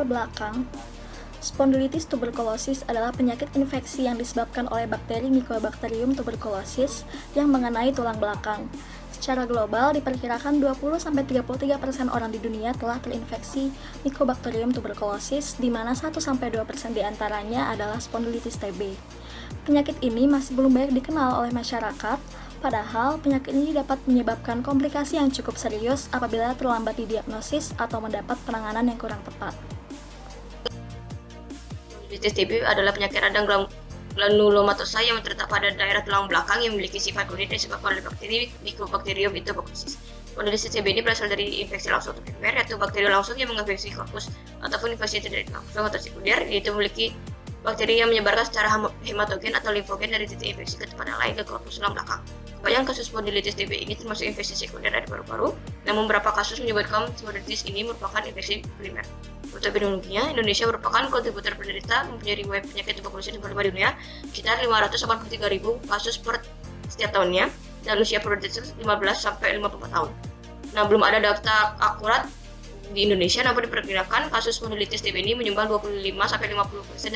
latar belakang, spondilitis tuberkulosis adalah penyakit infeksi yang disebabkan oleh bakteri Mycobacterium tuberculosis yang mengenai tulang belakang. Secara global, diperkirakan 20-33% orang di dunia telah terinfeksi Mycobacterium tuberculosis, di mana 1-2% diantaranya adalah spondilitis TB. Penyakit ini masih belum banyak dikenal oleh masyarakat, padahal penyakit ini dapat menyebabkan komplikasi yang cukup serius apabila terlambat didiagnosis atau mendapat penanganan yang kurang tepat. Spondilitis TB adalah penyakit radang granulomatosa yang terletak pada daerah tulang belakang yang memiliki sifat kronis disebabkan oleh bakteri Mycobacterium tuberculosis. Spondilitis TB ini berasal dari infeksi langsung atau primer, yaitu bakteri langsung yang menginfeksi korpus, ataupun infeksi tidak langsung atau sekunder, yaitu memiliki bakteri yang menyebarkan secara hematogen atau limfogen dari titik infeksi ke tempat lain ke korpus tulang belakang. Kebanyakan kasus spondilitis TB ini termasuk infeksi sekunder dari paru-paru, namun beberapa kasus menyebabkan spondilitis ini merupakan infeksi primer. Untuk epidemiologinya, Indonesia merupakan kontributor penderita mempunyai riwayat penyakit tuberkulosis nomor 5 di dunia, sekitar 583.000 kasus per setiap tahunnya, dan usia prioritas 15-54 tahun. Nah, belum ada data akurat di Indonesia, namun diperkirakan kasus spondilitis TB ini menyumbang 25-50%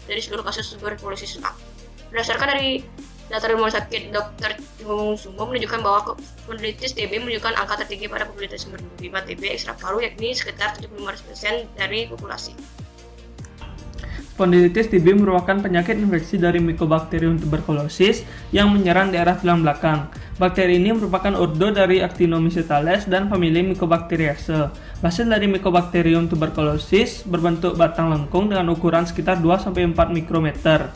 dari seluruh kasus tuberkulosis lengkap. Berdasarkan dari data Rumah Sakit Dr. Sumo menunjukkan bahwa spondilitis TB menunjukkan angka tertinggi pada populasi penerima TB ekstra paru, yakni sekitar 75% dari populasi. Spondilitis TB merupakan penyakit infeksi dari Mycobacterium tuberculosis yang menyerang daerah tulang belakang. Bakteri ini merupakan ordo dari Actinomycetales dan famili Mycobacteriaceae. Basil dari Mycobacterium tuberculosis berbentuk batang lengkung dengan ukuran sekitar 2-4 mikrometer.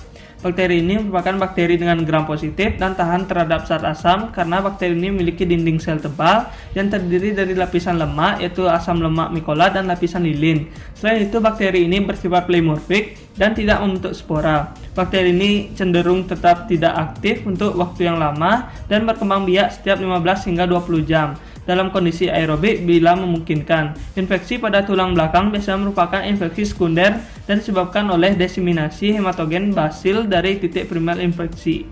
Bakteri ini merupakan bakteri dengan gram positif dan tahan terhadap zat asam karena bakteri ini memiliki dinding sel tebal yang terdiri dari lapisan lemak, yaitu asam lemak mikola, dan lapisan lilin. Selain itu, bakteri ini bersifat polimorfik dan tidak membentuk spora. Bakteri ini cenderung tetap tidak aktif untuk waktu yang lama dan berkembang biak setiap 15 hingga 20 jam. Dalam kondisi aerobik bila memungkinkan. Infeksi pada tulang belakang biasanya merupakan infeksi sekunder dan disebabkan oleh diseminasi hematogen basil dari titik primer infeksi.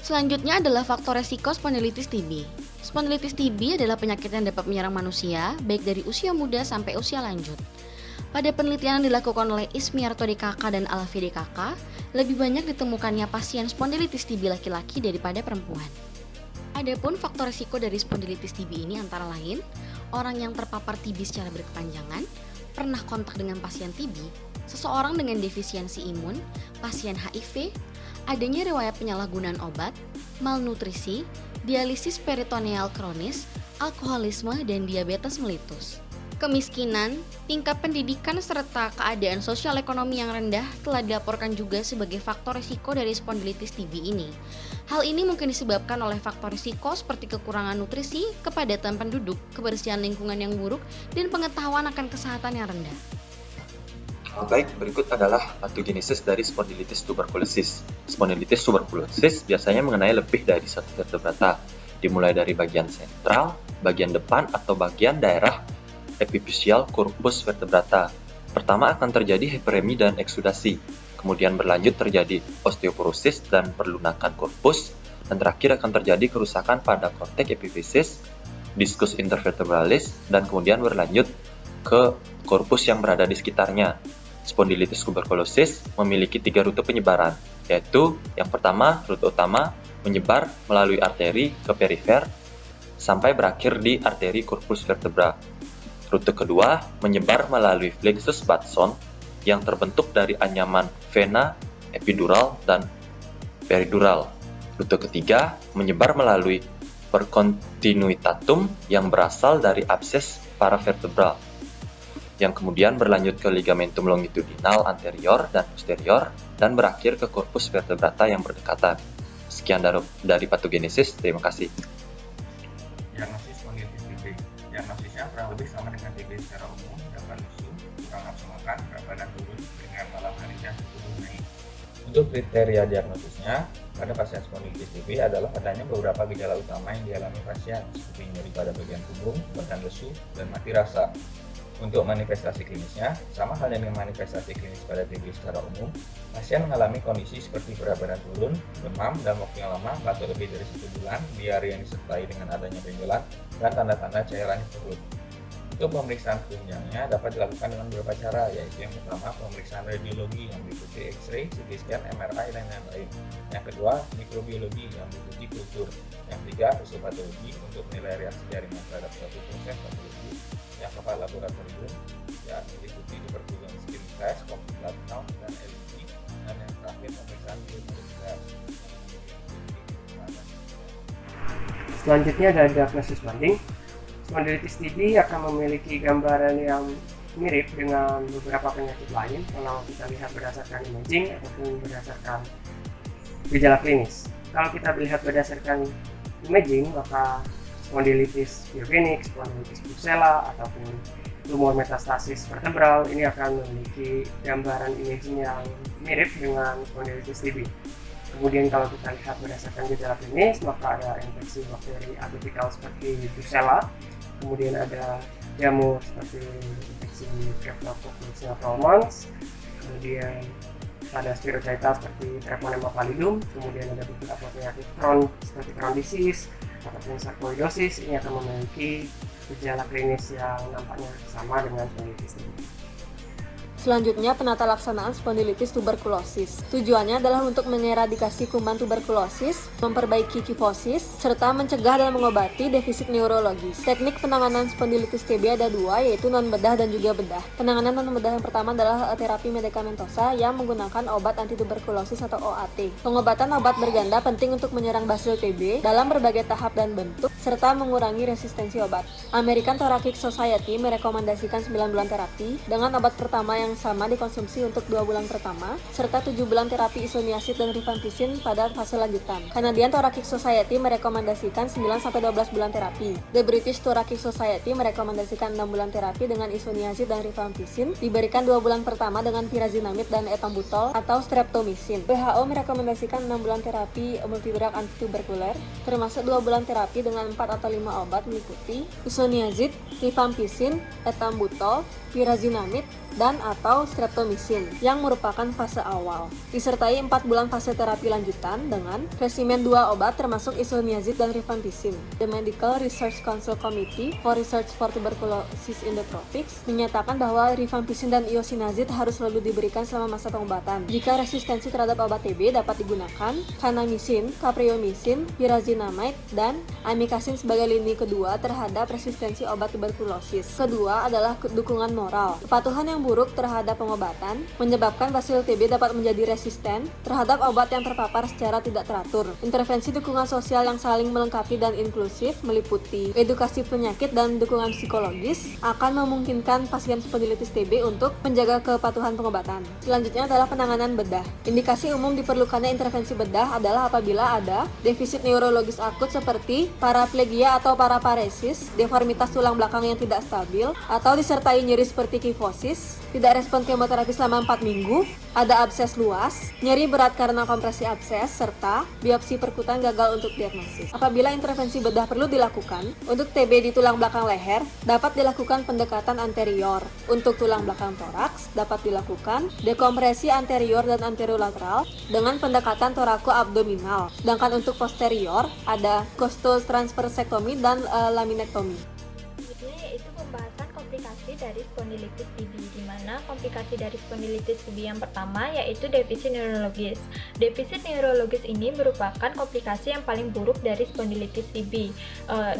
Selanjutnya adalah faktor resiko spondilitis TB. Spondilitis TB adalah penyakit yang dapat menyerang manusia, baik dari usia muda sampai usia lanjut. Pada penelitian yang dilakukan oleh Ismiarto DKK dan Alfi DKK, lebih banyak ditemukannya pasien spondilitis TB laki-laki daripada perempuan. Adapun faktor risiko dari spondilitis TB ini antara lain, orang yang terpapar TB secara berkepanjangan, pernah kontak dengan pasien TB, seseorang dengan defisiensi imun, pasien HIV, adanya riwayat penyalahgunaan obat, malnutrisi, dialisis peritoneal kronis, alkoholisme, dan diabetes mellitus. Kemiskinan, tingkat pendidikan, serta keadaan sosial ekonomi yang rendah telah dilaporkan juga sebagai faktor risiko dari spondilitis TB ini. Hal ini mungkin disebabkan oleh faktor risiko seperti kekurangan nutrisi, kepadatan penduduk, kebersihan lingkungan yang buruk, dan pengetahuan akan kesehatan yang rendah. Baik, berikut adalah patogenesis dari spondilitis tuberkulosis. Spondilitis tuberkulosis biasanya mengenai lebih dari satu vertebrata, dimulai dari bagian sentral, bagian depan, atau bagian daerah epifisial corpus vertebrata. Pertama akan terjadi hiperemi dan eksudasi, kemudian berlanjut terjadi osteoporosis dan perlunakan korpus, dan terakhir akan terjadi kerusakan pada korteks epifisis, diskus intervertebralis, dan kemudian berlanjut ke korpus yang berada di sekitarnya. Spondilitis tuberkulosis memiliki 3 rute penyebaran, yaitu yang pertama, rute utama menyebar melalui arteri ke perifer sampai berakhir di arteri corpus vertebra. Rute kedua menyebar melalui plexus Batson yang terbentuk dari anyaman vena, epidural, dan peridural. Rute ketiga menyebar melalui percontinuitatum yang berasal dari abses paravertebral, yang kemudian berlanjut ke ligamentum longitudinal anterior dan posterior dan berakhir ke korpus vertebrata yang berdekatan. Sekian dari patogenesis, terima kasih. Diagnosis spondilitis TB. Diagnosisnya kurang lebih sama dengan TB secara umum, dapat lesu, kurang nafsu makan, berat badan turun, dengan malam harinya tubuh naik. Untuk kriteria diagnosisnya, pada pasien spondilitis TB adalah adanya beberapa gejala utama yang dialami pasien, seperti nyeri pada bagian punggung, badan lesu, dan mati rasa. Untuk manifestasi klinisnya, sama halnya dengan manifestasi klinis pada TB secara umum, pasien mengalami kondisi seperti berat badan turun, demam dalam waktu yang lama, batuk lebih dari 1 bulan, diare yang disertai dengan adanya benjolan, dan tanda-tanda cairan di perut. Untuk pemeriksaan penunjangnya dapat dilakukan dengan beberapa cara, yaitu yang pertama pemeriksaan radiologi yang meliputi X-ray, CT scan, MRI, dan lain-lain. Yang kedua mikrobiologi yang meliputi kultur. Yang ketiga histopatologi untuk menilai reaksi jaringan terhadap suatu proses patologi. Yang keempat laboratorium yang meliputi tuberculin skin test, blood count, dan LC. Dan yang terakhir pemeriksaan biomolekuler. Selanjutnya ada diagnosis banding. Spondilitis TB akan memiliki gambaran yang mirip dengan beberapa penyakit lain kalau kita lihat berdasarkan imaging ataupun berdasarkan gejala klinis. Kalau kita lihat berdasarkan imaging, maka spondilitis pyogenik, spondilitis brucella, ataupun tumor metastasis vertebral ini akan memiliki gambaran imaging yang mirip dengan spondilitis TB. Kemudian kalau kita lihat berdasarkan gejala klinis, maka ada infeksi bakteri atipikal seperti brucella, kemudian ada jamur seperti infeksi Streptococcus pneumoniae, kemudian ada spirochaeta seperti Treponema pallidum, kemudian ada beberapa penyakit Crohn seperti Crohn disease ataupun sarkoidosis. Ini akan memiliki gejala klinis yang nampaknya sama dengan spondilitis TB. Selanjutnya, penata laksanaan spondilitis tuberkulosis. Tujuannya adalah untuk mengeradikasi kuman tuberkulosis, memperbaiki kifosis, serta mencegah dan mengobati defisit neurologis. Teknik penanganan spondilitis TB ada dua, yaitu non-bedah dan juga bedah. Penanganan non-bedah yang pertama adalah terapi medikamentosa yang menggunakan obat antituberkulosis atau OAT. Pengobatan obat berganda penting untuk menyerang basil TB dalam berbagai tahap dan bentuk, serta mengurangi resistensi obat. American Thoracic Society merekomendasikan 9 bulan terapi dengan obat pertama yang sama dikonsumsi untuk 2 bulan pertama, serta 7 bulan terapi isoniazid dan rifampicin pada fase lanjutan. Canadian Thoracic Society merekomendasikan 9-12 bulan terapi. The British Thoracic Society merekomendasikan 6 bulan terapi dengan isoniazid dan rifampicin, diberikan 2 bulan pertama dengan pyrazinamide dan ethambutol atau streptomycin. WHO merekomendasikan 6 bulan terapi multidrug antituberkuler, termasuk 2 bulan terapi dengan 4 atau 5 obat meliputi isoniazid, rifampicin, ethambutol, pyrazinamide, dan atau streptomycin yang merupakan fase awal. Disertai 4 bulan fase terapi lanjutan dengan resimen 2 obat termasuk isoniazid dan rifampicin. The Medical Research Council Committee for Research for Tuberculosis in the Tropics menyatakan bahwa rifampicin dan iosinazid harus selalu diberikan selama masa pengobatan. Jika resistensi terhadap obat TB dapat digunakan kanamycin, capreomycin, pyrazinamide, dan amikacin sebagai lini kedua terhadap resistensi obat tuberkulosis. Kedua adalah dukungan moral. Kepatuhan yang buruk terhadap pengobatan menyebabkan basil TB dapat menjadi resisten terhadap obat yang terpapar secara tidak teratur. Intervensi dukungan sosial yang saling melengkapi dan inklusif meliputi edukasi penyakit dan dukungan psikologis akan memungkinkan pasien spondilitis TB untuk menjaga kepatuhan pengobatan. Selanjutnya adalah penanganan bedah. Indikasi umum diperlukannya intervensi bedah adalah apabila ada defisit neurologis akut seperti paraplegia atau paraparesis, deformitas tulang belakang yang tidak stabil, atau disertai nyeri seperti kifosis, tidak respon kemoterapi selama 4 minggu, ada abses luas, nyeri berat karena kompresi abses, serta biopsi perkutan gagal untuk diagnosis. Apabila intervensi bedah perlu dilakukan, untuk TB di tulang belakang leher, dapat dilakukan pendekatan anterior. Untuk tulang belakang toraks, dapat dilakukan dekompresi anterior dan anterolateral dengan pendekatan torakoabdominal. Sedangkan untuk posterior, ada costotransversektomi dan laminektomi. Selanjutnya yaitu pembahasan komplikasi dari spondilitis TB, di mana komplikasi dari spondilitis TB yang pertama yaitu defisit neurologis. Defisit neurologis ini merupakan komplikasi yang paling buruk dari spondilitis TB.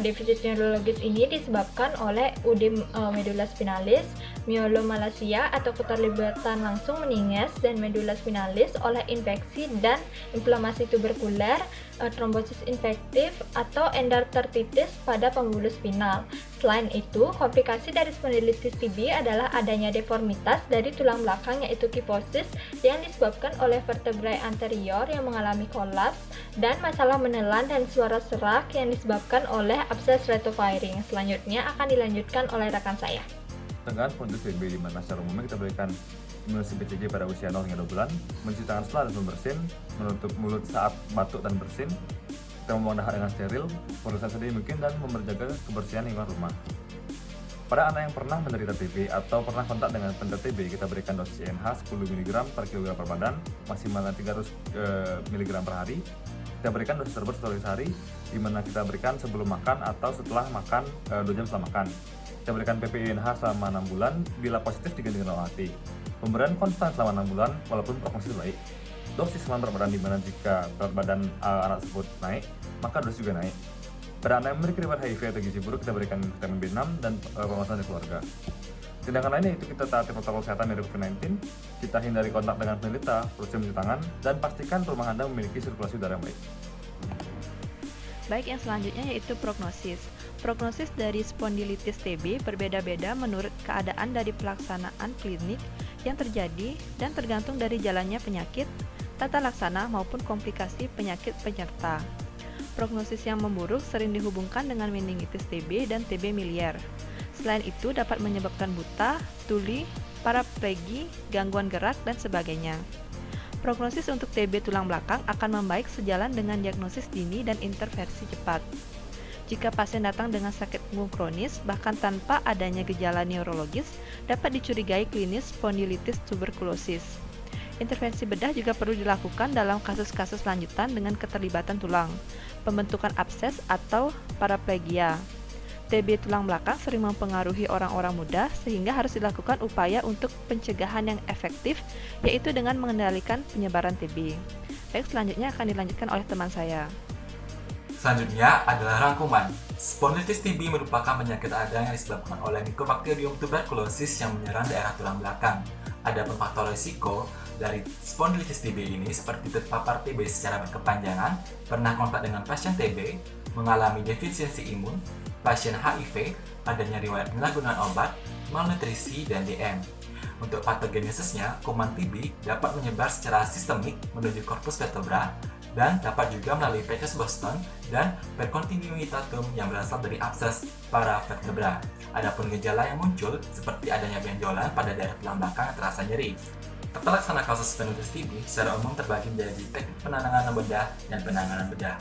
Defisit neurologis ini disebabkan oleh udem medula spinalis, myelomalacia atau keterlibatan langsung meninges dan medula spinalis oleh infeksi dan inflamasi tuberkuler, trombosis infektif atau endartertitis pada pembuluh spinal. Selain itu, komplikasi dari spondilitis TB adalah adanya deformitas dari tulang belakang yaitu kifosis yang disebabkan oleh vertebrae anterior yang mengalami kolaps dan masalah menelan dan suara serak yang disebabkan oleh abses retropharynx. Selanjutnya akan dilanjutkan oleh rekan saya. Dengan spondilitis TB di mana secara umumnya kita berikan imunisasi BCG pada usia 0 hingga 2 bulan, mencuci tangan setelah dan bersin, menutup mulut saat batuk dan bersin, kita membuang dahak dengan steril, pemeriksaan sedini mungkin, dan menjaga kebersihan lingkungan rumah. Pada anak yang pernah menderita TB atau pernah kontak dengan penderita TB, kita berikan dosis INH 10 mg per kilogram per badan, maksimal 300 mg per hari. Kita berikan dosis tersebut 1 kali sehari, di mana kita berikan sebelum makan atau setelah makan 2 jam setelah makan. Kita berikan PPINH selama 6 bulan, bila positif diganti dengan OAT. Pemberian konstan selama 6 bulan, walaupun prognosis baik. Dosis sesuai berat badan, di mana jika berat badan anak tersebut naik, maka dosis juga naik. Pada anak yang memiliki riwayat HIV atau gizi buruk, kita berikan vitamin B6 dan pengawasan dari keluarga. Tindakan lainnya itu kita taati protokol kesehatan dari COVID-19, kita hindari kontak dengan penderita, rutin mencuci tangan, dan pastikan rumah Anda memiliki sirkulasi udara yang baik. Baik, yang selanjutnya yaitu prognosis. Prognosis dari spondilitis TB berbeda-beda menurut keadaan dari pelaksanaan klinik yang terjadi dan tergantung dari jalannya penyakit, tata laksana maupun komplikasi penyakit penyerta. Prognosis yang memburuk sering dihubungkan dengan meningitis TB dan TB miliar. Selain itu dapat menyebabkan buta, tuli, paraplegi, gangguan gerak, dan sebagainya. Prognosis untuk TB tulang belakang akan membaik sejalan dengan diagnosis dini dan intervensi cepat. Jika pasien datang dengan sakit punggung kronis, bahkan tanpa adanya gejala neurologis, dapat dicurigai klinis spondilitis tuberkulosis. Intervensi bedah juga perlu dilakukan dalam kasus-kasus lanjutan dengan keterlibatan tulang, pembentukan abses atau paraplegia. TB tulang belakang sering mempengaruhi orang-orang muda sehingga harus dilakukan upaya untuk pencegahan yang efektif, yaitu dengan mengendalikan penyebaran TB. Baik, selanjutnya akan dilanjutkan oleh teman saya. Selanjutnya adalah rangkuman. Spondilitis TB merupakan penyakit radang yang disebabkan oleh Mycobacterium tuberculosis yang menyerang daerah tulang belakang. Adapun faktor risiko dari spondilitis TB ini seperti terpapar TB secara berkepanjangan, pernah kontak dengan pasien TB, mengalami defisiensi imun, pasien HIV, adanya riwayat penyalahgunaan obat, malnutrisi, dan DM. Untuk patogenesisnya, kuman TB dapat menyebar secara sistemik menuju korpus vertebra dan dapat juga melalui Pecos Boston dan percontinuitatum yang berasal dari abses para vertebra. Adapun gejala yang muncul seperti adanya benjolan pada daerah tulang belakang yang terasa nyeri. Tata laksana kasus spondilitis TB secara umum terbagi menjadi teknik penanganan bedah dan penanganan bedah.